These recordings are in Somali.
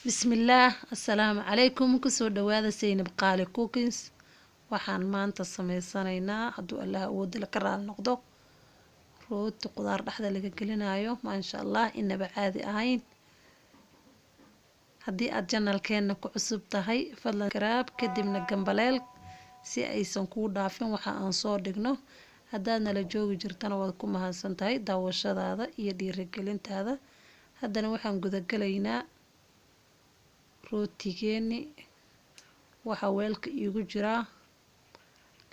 Bismillaah, assalaamu calaykum. Kusoo dhawaada Seynab Qaali Cookings. Waxaan maanta sameysanaynaa hadduu Allah awoodda la ka raali noqdo rooti qudaar dhexda laga gelinayo maasha Allah inaba caadi ahayn. Haddii aad channelkeena ku cusub tahay fadlan subscribe kadibna gambaleel si aysan kuu dhaafin waxa aan soo dhigno. Haddaad nala joogi jirtana waad ku mahadsan tahay daawashadaada iyo dhiirigelintaada. Haddana waxaan gudagalaynaa rootigeeni. Waxa weelka iigu jiraa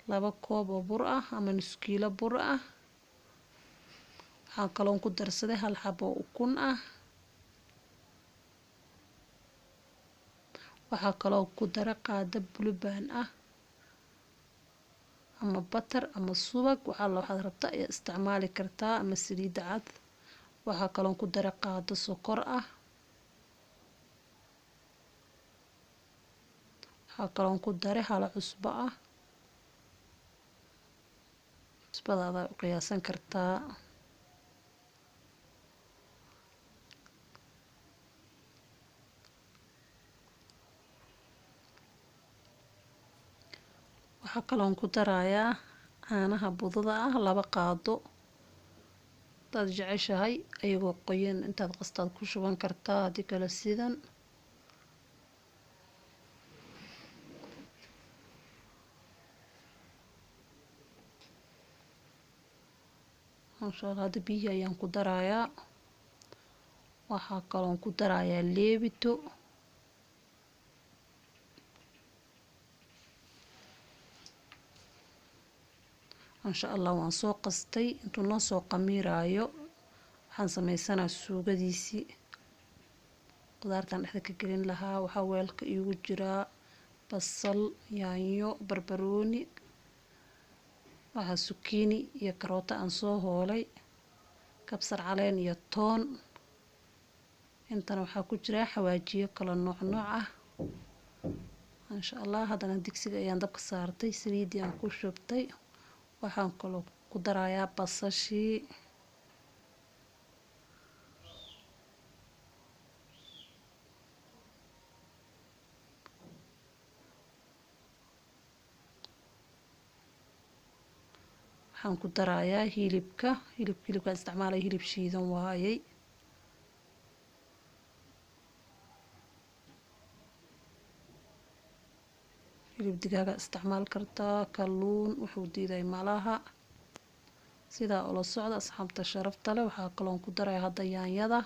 2 koob oo bur ah ama nus kiilo bur ah. Waxaan kaloon ku darsaday 1 xabo ukun ah. Waxaa kaloo ku daray qaado bulubaan ah ama butter ama subag waxaad rabtaa ayaa isticmaali kartaa ama saliid cad. Waxaa kaloo ku daray qaado sokor ah. waxaa kaloo ku daray 1 cusbo ah. cusbadaada u qiyaasan kartaa. waxaa kaloo ku darayaa caanaha budada ah 2 qaado. Hadaad jeceshahay ayagoo qoyan intaad qastaad ku shuban kartaa haddii kale sidan. hada biyo ayaan ku darayaa. waxaa kaloo ku darayaa leebito. Masha Allah waan soo qastay intuu noo soo qamiiraayo waxaan sameysanaa suugadiisii qudaartan dhexda ka gelin lahaa. waxaa weelka iigu jiraa basal, yaanyo, barbarooni, waxaa zucchini iyo karoota aan soo hoolay, kabsar caleen iyo toon. intana waxaa ku jira xawaajiyo kala nooc ah. Masha Allah haddana digsiga ayaan dabka saartay saliidii aan ku shubtay. waxaan kaloo ku darayaa basashii. waxaan ku darayaa hilibka isticmaalay hilib shiidan waayay. hilib digaaga isticmaal kartaa, kalluun wuxuu diiday malaha. sidaa ula socda asxaabta sharafta leh. waxaa kaloo ku darayaa hadda yaanyada.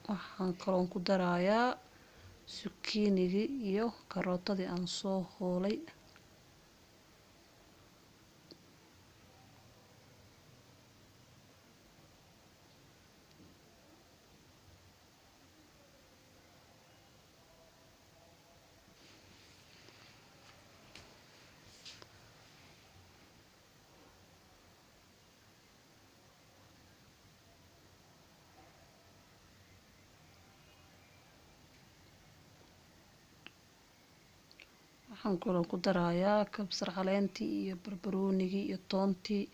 waxaan kaloo ku darayaa zucchini-gii iyo karootadii aan soo hoolay. waxaan kaloo ku darayaa kabsar caleentii iyo barbaroonigii iyo toontii.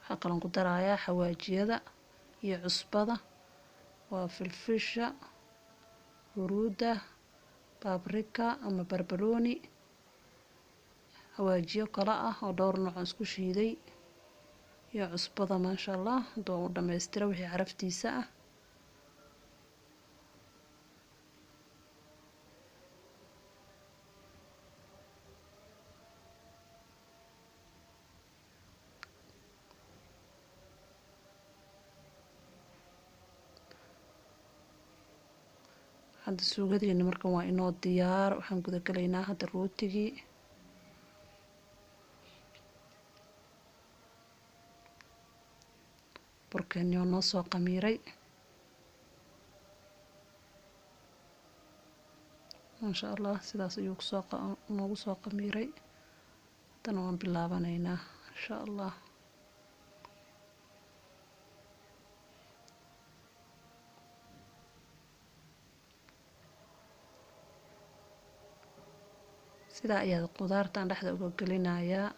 waxaa kaloo ku darayaa xawaajiyada iyo cusbada. waa filfisha, huruuda, babrika ama barbarooni, xawaajiyo kala ah oo dhowr nooc isku shiiday iyo cusbada. maasha Allah haduu u dhameystira wixii caraftiisa ah. hadda suugadeena markan waa inoo diyaar. Waxaan guda galaynaa hadda rootigii. burkeeni oo noo soo qamiiray. maasha allah sidaas ayuu noogu soo qamiiray. haddana waan bilaabanaynaa insha allah. sidaa ayaad qudaartan dhexda uga gelinayaa.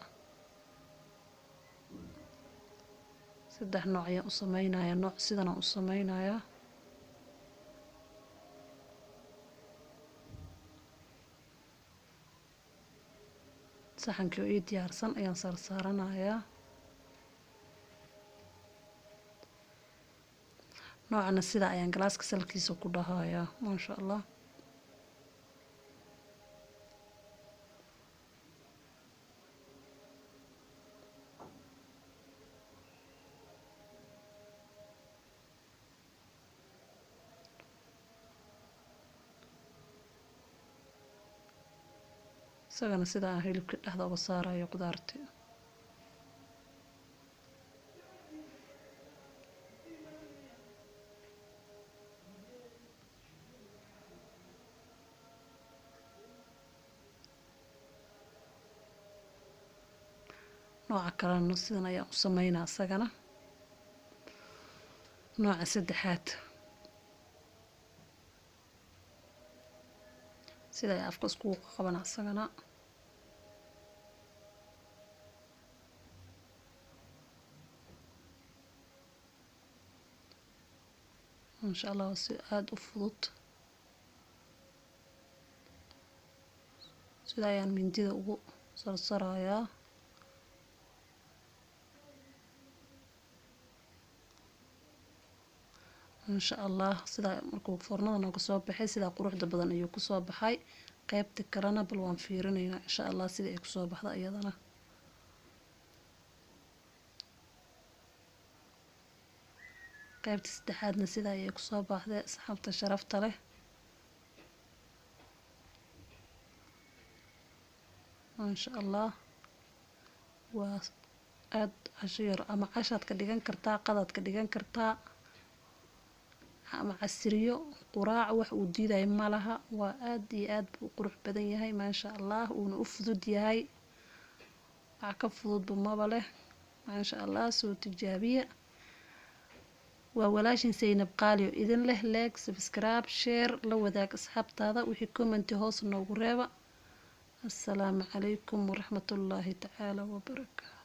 3 nooc ayaan u sameynayaa. nooc sidan aan u sameynayaa. saxankii oo ii diyaarsan ayaan saarsaaranayaa. noocana sida ayaan galaaska salkiisa ku dhahayaa. maasha allah. isagana sida aan hilibka dhexda uga saarayo qudaartii. nooca kalena sidan ayaan u sameynaa isagana. nooca saddexaad sida ay afka iskugu qabanaa isagana. maasha allah si aada u fudud. sida ayaan mindida ugu sarsarayaa. maasha allah sidaa markuu foornada nooga soo baxay sidaa quruxda badan ayuu kusoo baxay. qaybta kalena bal waan fiirinaynaa insha allah sida ay kusoo baxda iyadana. qaybta saddexaadna sida ayay kusoo baxday asxaabta sharafta leh. maasha allah waa aad casho yar ama cashaad ka dhigan kartaa, qadaad ka dhigan kartaa, ama casriyo quraac wax uu diiday malaha. waa aad iyo aad buu qurux badan yahay maasha allah. uuna u fudud yahay. wax ka fududba maba leh. maasha allah soo tijaabiya. waa walaashin Zaynab Qaali oo idin leh like, subscribe, share, la wadaag asxaabtaada. wixii comment hoos noogu reeba. assalaamu calaykum waraxmatullaahi tacaala wabarakaatu.